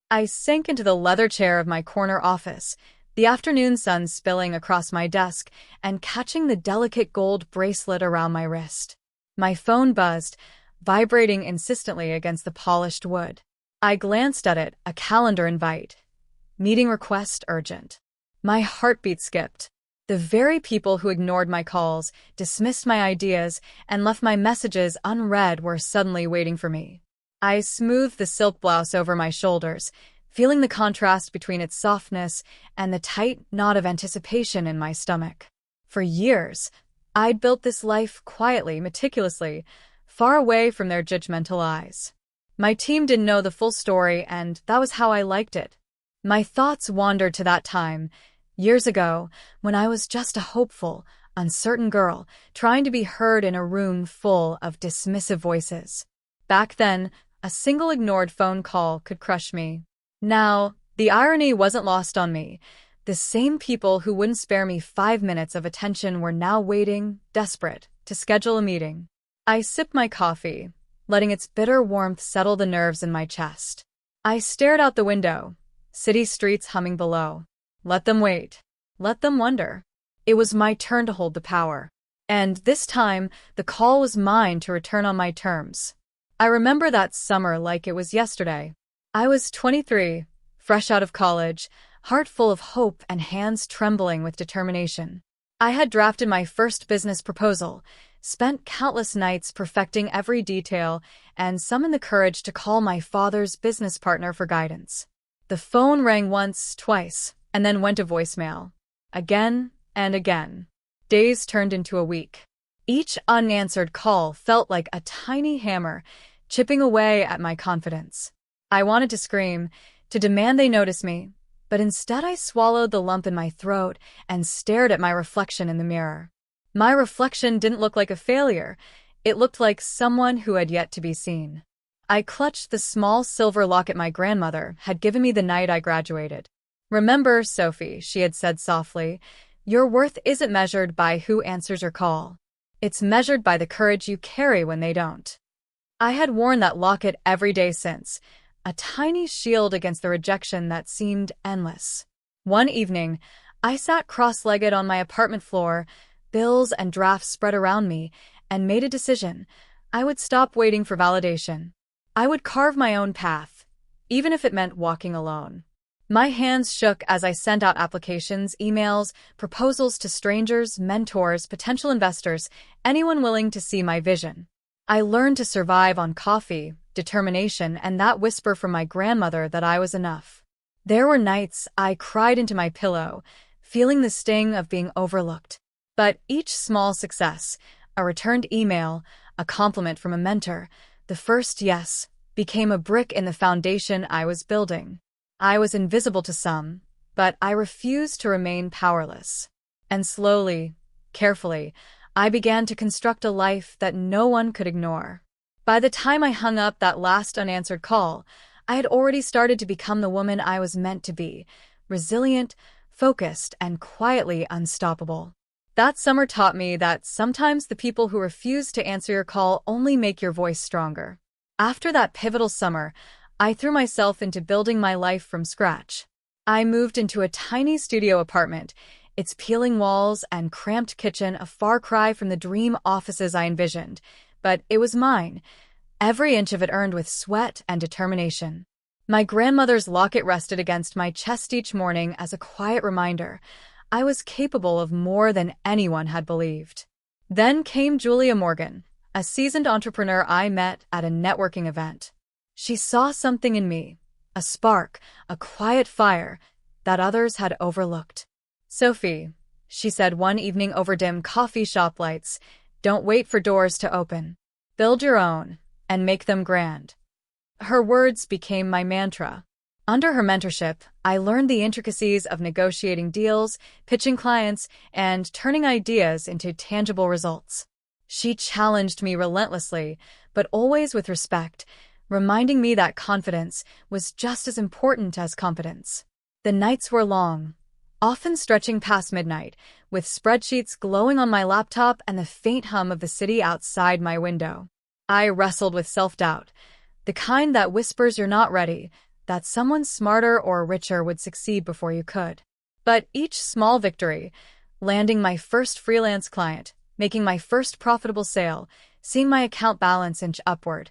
I sank into the leather chair of my corner office, the afternoon sun spilling across my desk and catching the delicate gold bracelet around my wrist. My phone buzzed, vibrating insistently against the polished wood. I glanced at it, a calendar invite. Meeting request urgent. My heartbeat skipped. The very people who ignored my calls, dismissed my ideas, and left my messages unread were suddenly waiting for me. I smoothed the silk blouse over my shoulders, feeling the contrast between its softness and the tight knot of anticipation in my stomach. For years, I'd built this life quietly, meticulously, far away from their judgmental eyes. My team didn't know the full story, and that was how I liked it. My thoughts wandered to that time, years ago, when I was just a hopeful, uncertain girl trying to be heard in a room full of dismissive voices. Back then, a single ignored phone call could crush me. Now, the irony wasn't lost on me. The same people who wouldn't spare me 5 minutes of attention were now waiting, desperate, to schedule a meeting. I sipped my coffee, letting its bitter warmth settle the nerves in my chest. I stared out the window, city streets humming below. Let them wait. Let them wonder. It was my turn to hold the power. And this time, the call was mine to return on my terms. I remember that summer like it was yesterday. I was 23, fresh out of college, heart full of hope and hands trembling with determination. I had drafted my first business proposal, spent countless nights perfecting every detail, and summoned the courage to call my father's business partner for guidance. The phone rang once, twice, and then went to voicemail. Again and again. Days turned into a week. Each unanswered call felt like a tiny hammer, chipping away at my confidence. I wanted to scream, to demand they notice me, but instead I swallowed the lump in my throat and stared at my reflection in the mirror. My reflection didn't look like a failure. It looked like someone who had yet to be seen. I clutched the small silver locket my grandmother had given me the night I graduated. "Remember, Sophie," she had said softly, "your worth isn't measured by who answers your call. It's measured by the courage you carry when they don't." I had worn that locket every day since, a tiny shield against the rejection that seemed endless. One evening, I sat cross-legged on my apartment floor, bills and drafts spread around me, and made a decision. I would stop waiting for validation. I would carve my own path, even if it meant walking alone. My hands shook as I sent out applications, emails, proposals to strangers, mentors, potential investors, anyone willing to see my vision. I learned to survive on coffee, determination, and that whisper from my grandmother that I was enough. There were nights I cried into my pillow, feeling the sting of being overlooked. But each small success, a returned email, a compliment from a mentor, the first yes, became a brick in the foundation I was building. I was invisible to some, but I refused to remain powerless. And slowly, carefully, I began to construct a life that no one could ignore. By the time I hung up that last unanswered call, I had already started to become the woman I was meant to be, resilient, focused, and quietly unstoppable. That summer taught me that sometimes the people who refuse to answer your call only make your voice stronger. After that pivotal summer, I threw myself into building my life from scratch. I moved into a tiny studio apartment, its peeling walls and cramped kitchen a far cry from the dream offices I envisioned, but it was mine, every inch of it earned with sweat and determination. My grandmother's locket rested against my chest each morning as a quiet reminder I was capable of more than anyone had believed. Then came Julia Morgan, a seasoned entrepreneur I met at a networking event. She saw something in me, a spark, a quiet fire that others had overlooked. "Sophie," she said one evening over dim coffee shop lights, "don't wait for doors to open. Build your own, and make them grand." Her words became my mantra. Under her mentorship, I learned the intricacies of negotiating deals, pitching clients, and turning ideas into tangible results. She challenged me relentlessly, but always with respect, reminding me that confidence was just as important as competence. The nights were long, often stretching past midnight, with spreadsheets glowing on my laptop and the faint hum of the city outside my window. I wrestled with self-doubt, the kind that whispers you're not ready, that someone smarter or richer would succeed before you could. But each small victory, landing my first freelance client, making my first profitable sale, seeing my account balance inch upward,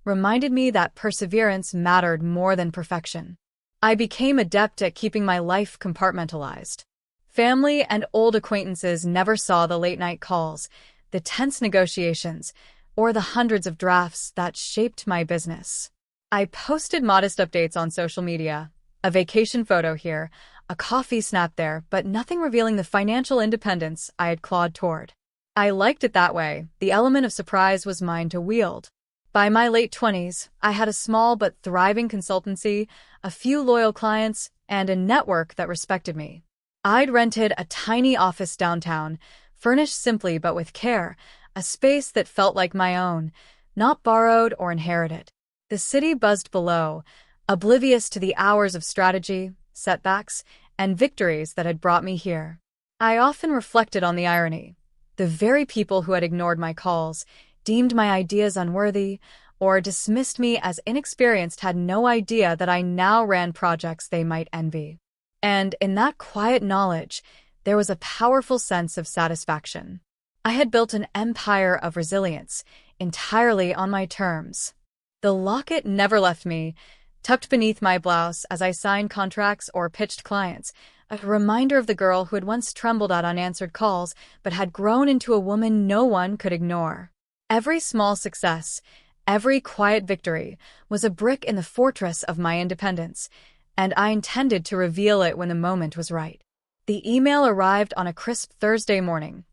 reminded me that perseverance mattered more than perfection. I became adept at keeping my life compartmentalized. Family and old acquaintances never saw the late-night calls, the tense negotiations, or the hundreds of drafts that shaped my business. I posted modest updates on social media, a vacation photo here, a coffee snap there, but nothing revealing the financial independence I had clawed toward. I liked it that way. The element of surprise was mine to wield. By my late 20s, I had a small but thriving consultancy, a few loyal clients, and a network that respected me. I'd rented a tiny office downtown, furnished simply but with care, a space that felt like my own, not borrowed or inherited. The city buzzed below, oblivious to the hours of strategy, setbacks, and victories that had brought me here. I often reflected on the irony. The very people who had ignored my calls, deemed my ideas unworthy, or dismissed me as inexperienced had no idea that I now ran projects they might envy. And in that quiet knowledge, there was a powerful sense of satisfaction. I had built an empire of resilience, entirely on my terms. The locket never left me, tucked beneath my blouse as I signed contracts or pitched clients, a reminder of the girl who had once trembled at unanswered calls but had grown into a woman no one could ignore. Every small success, every quiet victory, was a brick in the fortress of my independence, and I intended to reveal it when the moment was right. The email arrived on a crisp Thursday morning.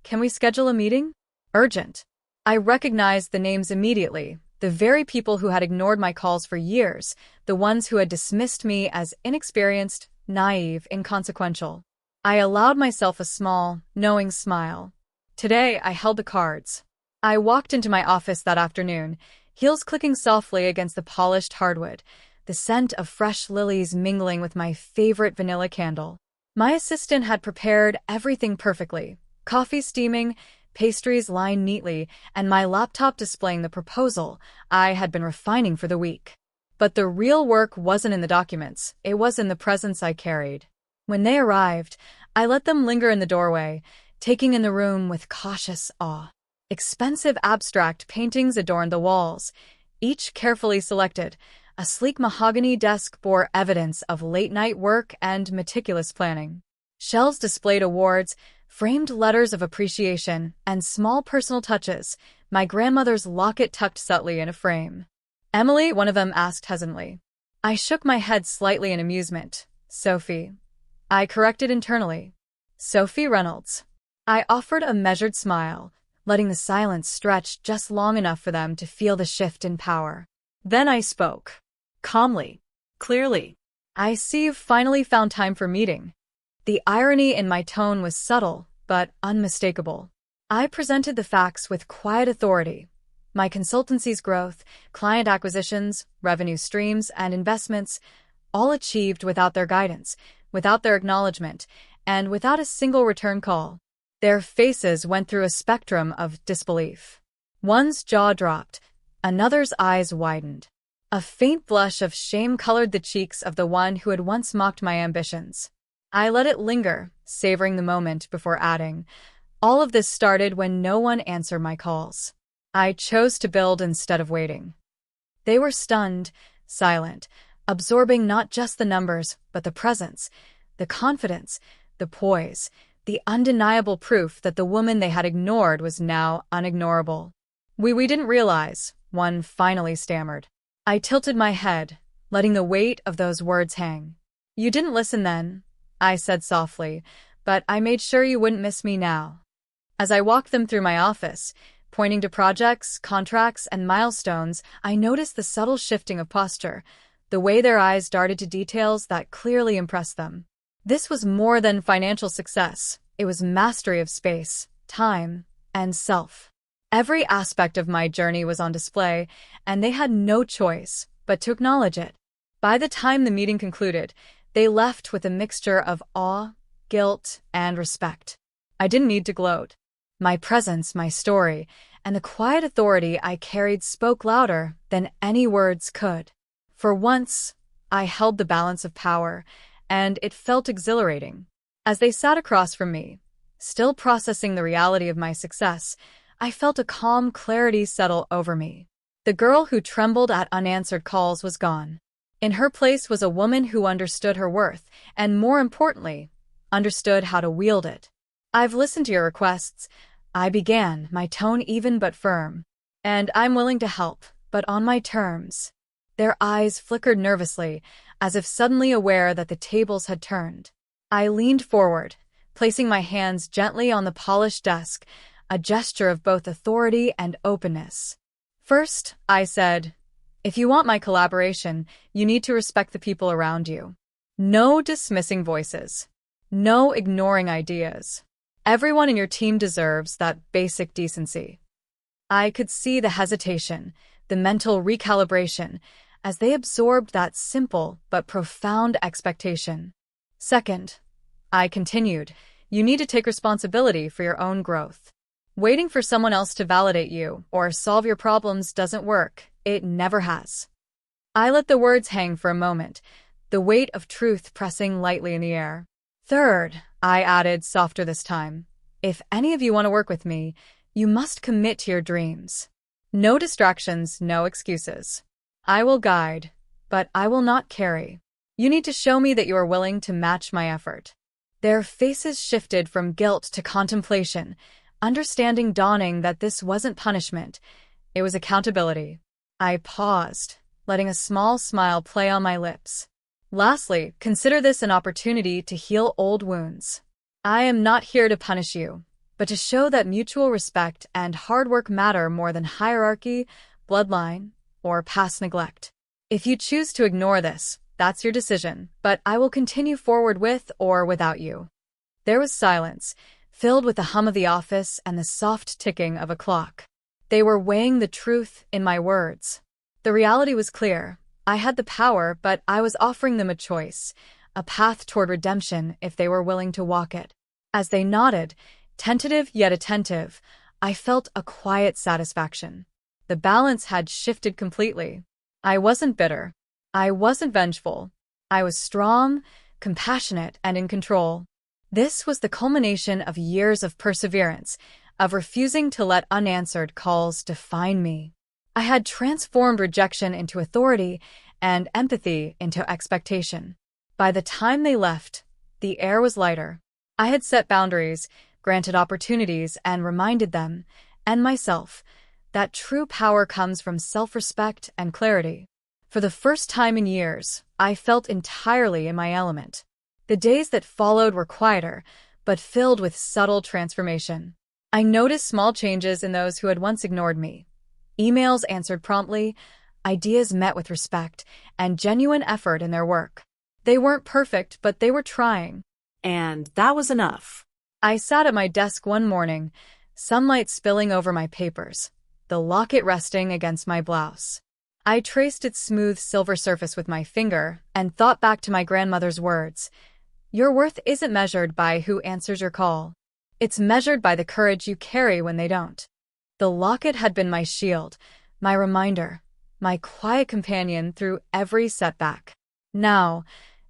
"Can we schedule a meeting? Urgent." I recognized the names immediately, the very people who had ignored my calls for years, the ones who had dismissed me as inexperienced, naive, inconsequential. I allowed myself a small, knowing smile. Today, I held the cards. I walked into my office that afternoon, heels clicking softly against the polished hardwood, the scent of fresh lilies mingling with my favorite vanilla candle. My assistant had prepared everything perfectly, coffee steaming, pastries lined neatly, and my laptop displaying the proposal I had been refining for the week. But the real work wasn't in the documents, it was in the presence I carried. When they arrived, I let them linger in the doorway, taking in the room with cautious awe. Expensive abstract paintings adorned the walls, each carefully selected. A sleek mahogany desk bore evidence of late-night work and meticulous planning. Shelves displayed awards, framed letters of appreciation, and small personal touches, my grandmother's locket tucked subtly in a frame. "Emily," one of them asked hesitantly. I shook my head slightly in amusement. "Sophie." I corrected internally. "Sophie Reynolds." I offered a measured smile, letting the silence stretch just long enough for them to feel the shift in power. Then I spoke. Calmly. Clearly. "I see you've finally found time for meeting." The irony in my tone was subtle, but unmistakable. I presented the facts with quiet authority. My consultancy's growth, client acquisitions, revenue streams, and investments, all achieved without their guidance, without their acknowledgement, and without a single return call. Their faces went through a spectrum of disbelief. One's jaw dropped, another's eyes widened. A faint blush of shame colored the cheeks of the one who had once mocked my ambitions. I let it linger, savoring the moment before adding, "All of this started when no one answered my calls. I chose to build instead of waiting." They were stunned, silent, absorbing not just the numbers, but the presence, the confidence, the poise, the undeniable proof that the woman they had ignored was now unignorable. We didn't realize," one finally stammered. I tilted my head, letting the weight of those words hang. "You didn't listen then," I said softly, "but I made sure you wouldn't miss me now." As I walked them through my office, pointing to projects, contracts, and milestones, I noticed the subtle shifting of posture, the way their eyes darted to details that clearly impressed them. This was more than financial success. It was mastery of space, time, and self. Every aspect of my journey was on display, and they had no choice but to acknowledge it. By the time the meeting concluded, they left with a mixture of awe, guilt, and respect. I didn't need to gloat. My presence, my story, and the quiet authority I carried spoke louder than any words could. For once, I held the balance of power, and it felt exhilarating. As they sat across from me, still processing the reality of my success, I felt a calm clarity settle over me. The girl who trembled at unanswered calls was gone. In her place was a woman who understood her worth, and more importantly, understood how to wield it. "I've listened to your requests," I began, my tone even but firm. "And I'm willing to help, but on my terms." Their eyes flickered nervously, as if suddenly aware that the tables had turned. I leaned forward, placing my hands gently on the polished desk, a gesture of both authority and openness. "First," I said, "if you want my collaboration, you need to respect the people around you. No dismissing voices. No ignoring ideas. Everyone in your team deserves that basic decency." I could see the hesitation, the mental recalibration, as they absorbed that simple but profound expectation. "Second," I continued, "you need to take responsibility for your own growth. Waiting for someone else to validate you or solve your problems doesn't work. It never has." I let the words hang for a moment, the weight of truth pressing lightly in the air. "Third," I added, softer this time, "if any of you want to work with me, you must commit to your dreams. No distractions, no excuses. I will guide, but I will not carry. You need to show me that you are willing to match my effort." Their faces shifted from guilt to contemplation, understanding dawning that this wasn't punishment, it was accountability. I paused, letting a small smile play on my lips. "Lastly, consider this an opportunity to heal old wounds. I am not here to punish you, but to show that mutual respect and hard work matter more than hierarchy, bloodline, or past neglect. If you choose to ignore this, that's your decision, but I will continue forward with or without you." There was silence, filled with the hum of the office and the soft ticking of a clock. They were weighing the truth in my words. The reality was clear. I had the power, but I was offering them a choice, a path toward redemption if they were willing to walk it. As they nodded, tentative yet attentive, I felt a quiet satisfaction. The balance had shifted completely. I wasn't bitter. I wasn't vengeful. I was strong, compassionate, and in control. This was the culmination of years of perseverance, of refusing to let unanswered calls define me. I had transformed rejection into authority and empathy into expectation. By the time they left, the air was lighter. I had set boundaries, granted opportunities, and reminded them, and myself, that true power comes from self-respect and clarity. For the first time in years, I felt entirely in my element. The days that followed were quieter, but filled with subtle transformation. I noticed small changes in those who had once ignored me. Emails answered promptly, ideas met with respect, and genuine effort in their work. They weren't perfect, but they were trying. And that was enough. I sat at my desk one morning, sunlight spilling over my papers, the locket resting against my blouse. I traced its smooth silver surface with my finger and thought back to my grandmother's words. "Your worth isn't measured by who answers your call. It's measured by the courage you carry when they don't." The locket had been my shield, my reminder, my quiet companion through every setback. Now,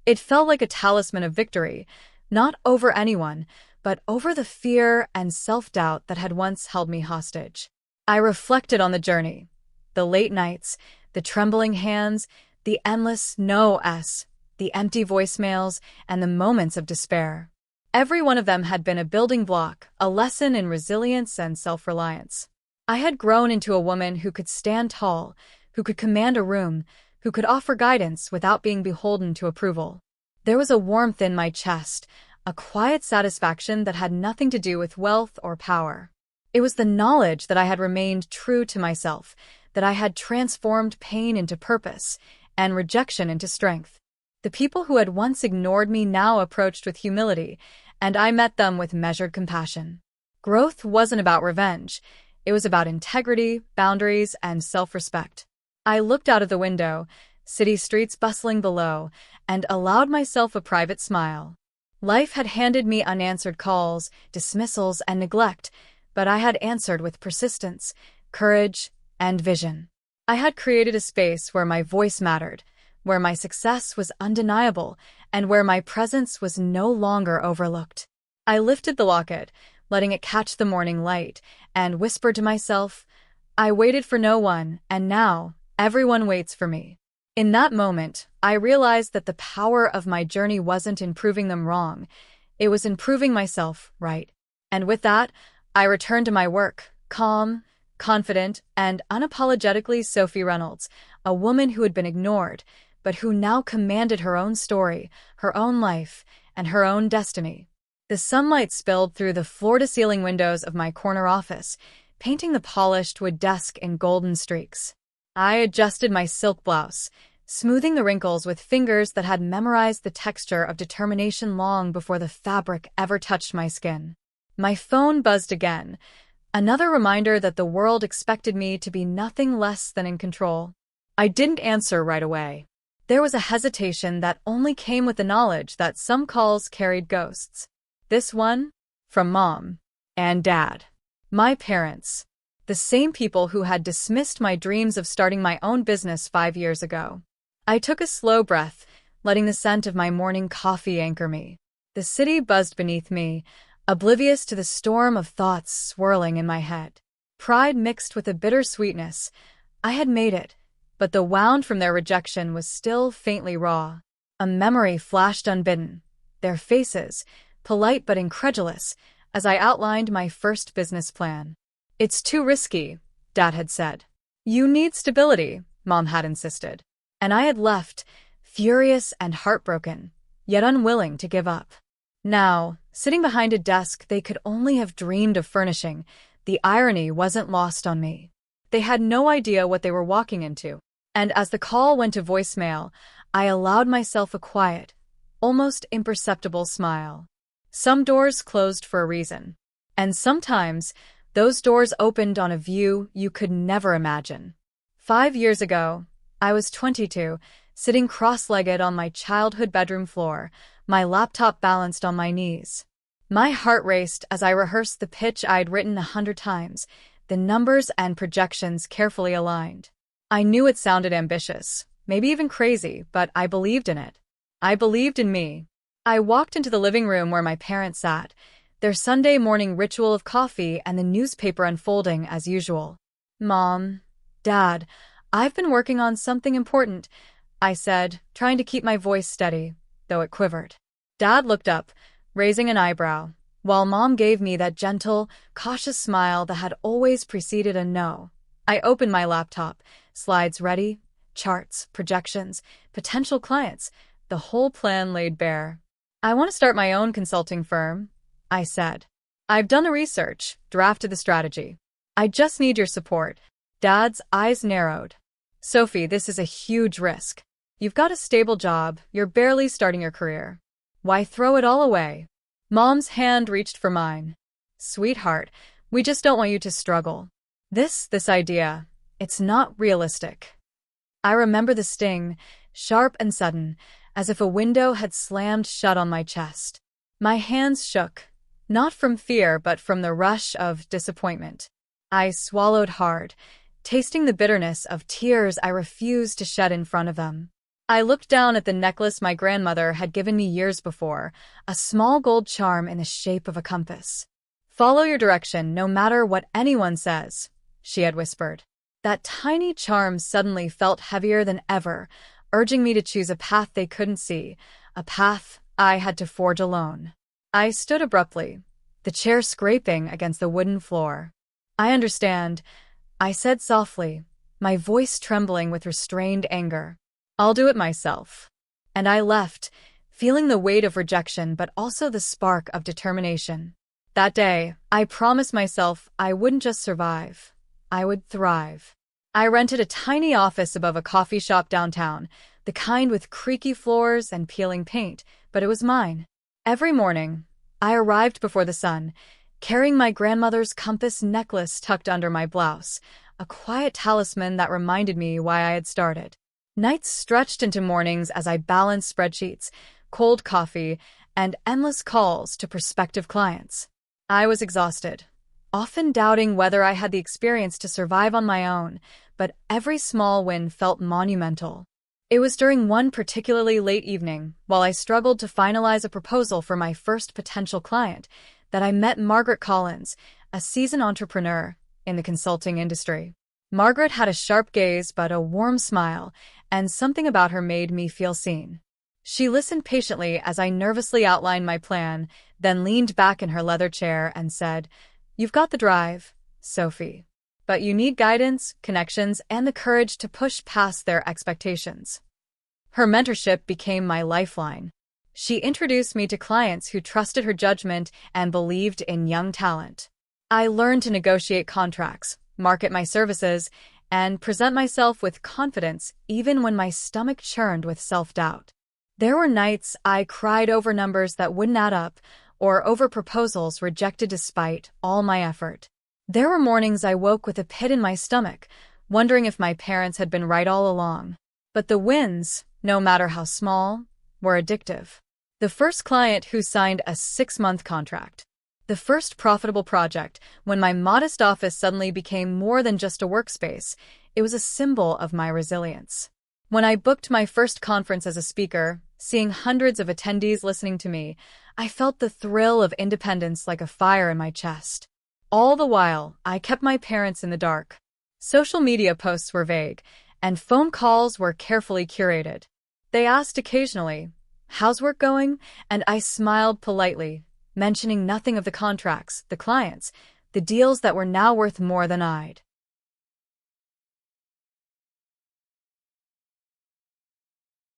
it felt like a talisman of victory, not over anyone, but over the fear and self-doubt that had once held me hostage. I reflected on the journey, the late nights, the trembling hands, the endless no-s, the empty voicemails, and the moments of despair. Every one of them had been a building block, a lesson in resilience and self-reliance. I had grown into a woman who could stand tall, who could command a room, who could offer guidance without being beholden to approval. There was a warmth in my chest, a quiet satisfaction that had nothing to do with wealth or power. It was the knowledge that I had remained true to myself, that I had transformed pain into purpose and rejection into strength. The people who had once ignored me now approached with humility, and I met them with measured compassion. Growth wasn't about revenge. It was about integrity, boundaries, and self-respect. I looked out of the window, city streets bustling below, and allowed myself a private smile. Life had handed me unanswered calls, dismissals, and neglect, but I had answered with persistence, courage, and vision. I had created a space where my voice mattered, where my success was undeniable and where my presence was no longer overlooked. I lifted the locket, letting it catch the morning light, and whispered to myself, I waited for no one, and now everyone waits for me. In that moment, I realized that the power of my journey wasn't in proving them wrong. It was in proving myself right. And with that, I returned to my work, calm, confident, and unapologetically Sophie Reynolds, a woman who had been ignored, but who now commanded her own story, her own life, and her own destiny. The sunlight spilled through the floor-to-ceiling windows of my corner office, painting the polished wood desk in golden streaks. I adjusted my silk blouse, smoothing the wrinkles with fingers that had memorized the texture of determination long before the fabric ever touched my skin. My phone buzzed again, another reminder that the world expected me to be nothing less than in control. I didn't answer right away. There was a hesitation that only came with the knowledge that some calls carried ghosts. This one? From Mom and Dad. My parents. The same people who had dismissed my dreams of starting my own business 5 years ago. I took a slow breath, letting the scent of my morning coffee anchor me. The city buzzed beneath me, oblivious to the storm of thoughts swirling in my head. Pride mixed with a bitter sweetness. I had made it, but the wound from their rejection was still faintly raw. A memory flashed unbidden. Their faces, polite but incredulous, as I outlined my first business plan. It's too risky, Dad had said. You need stability, Mom had insisted. And I had left, furious and heartbroken, yet unwilling to give up. Now, sitting behind a desk they could only have dreamed of furnishing, the irony wasn't lost on me. They had no idea what they were walking into. And as the call went to voicemail, I allowed myself a quiet, almost imperceptible smile. Some doors closed for a reason. And sometimes, those doors opened on a view you could never imagine. 5 years ago, I was 22, sitting cross-legged on my childhood bedroom floor, my laptop balanced on my knees. My heart raced as I rehearsed the pitch I'd written 100 times, the numbers and projections carefully aligned. I knew it sounded ambitious, maybe even crazy, but I believed in it. I believed in me. I walked into the living room where my parents sat, their Sunday morning ritual of coffee and the newspaper unfolding as usual. Mom, Dad, I've been working on something important, I said, trying to keep my voice steady, though it quivered. Dad looked up, raising an eyebrow, while Mom gave me that gentle, cautious smile that had always preceded a no. I opened my laptop, slides ready, charts, projections, potential clients, the whole plan laid bare. I want to start my own consulting firm, I said. I've done the research, drafted the strategy. I just need your support. Dad's eyes narrowed. Sophie, this is a huge risk. You've got a stable job, you're barely starting your career. Why throw it all away? Mom's hand reached for mine. Sweetheart, we just don't want you to struggle. This idea, it's not realistic. I remember the sting, sharp and sudden, as if a window had slammed shut on my chest. My hands shook, not from fear but from the rush of disappointment. I swallowed hard, tasting the bitterness of tears I refused to shed in front of them. I looked down at the necklace my grandmother had given me years before, a small gold charm in the shape of a compass. Follow your direction no matter what anyone says, she had whispered. That tiny charm suddenly felt heavier than ever, urging me to choose a path they couldn't see, a path I had to forge alone. I stood abruptly, the chair scraping against the wooden floor. I understand, I said softly, my voice trembling with restrained anger. I'll do it myself. And I left, feeling the weight of rejection but also the spark of determination. That day, I promised myself I wouldn't just survive, I would thrive. I rented a tiny office above a coffee shop downtown, the kind with creaky floors and peeling paint, but it was mine. Every morning, I arrived before the sun, carrying my grandmother's compass necklace tucked under my blouse, a quiet talisman that reminded me why I had started. Nights stretched into mornings as I balanced spreadsheets, cold coffee, and endless calls to prospective clients. I was exhausted, often doubting whether I had the experience to survive on my own, but every small win felt monumental. It was during one particularly late evening, while I struggled to finalize a proposal for my first potential client, that I met Margaret Collins, a seasoned entrepreneur in the consulting industry. Margaret had a sharp gaze but a warm smile, and something about her made me feel seen. She listened patiently as I nervously outlined my plan, then leaned back in her leather chair and said, "You've got the drive, Sophie. But you need guidance, connections, and the courage to push past their expectations." Her mentorship became my lifeline. She introduced me to clients who trusted her judgment and believed in young talent. I learned to negotiate contracts, market my services, and present myself with confidence even when my stomach churned with self-doubt. There were nights I cried over numbers that wouldn't add up, or over proposals rejected despite all my effort. There were mornings I woke with a pit in my stomach, wondering if my parents had been right all along. But the wins, no matter how small, were addictive. The first client who signed a 6-month contract. The first profitable project, when my modest office suddenly became more than just a workspace, it was a symbol of my resilience. When I booked my first conference as a speaker, seeing hundreds of attendees listening to me, I felt the thrill of independence like a fire in my chest. All the while, I kept my parents in the dark. Social media posts were vague, and phone calls were carefully curated. They asked occasionally, "How's work going?" and I smiled politely, mentioning nothing of the contracts, the clients, the deals that were now worth more than I'd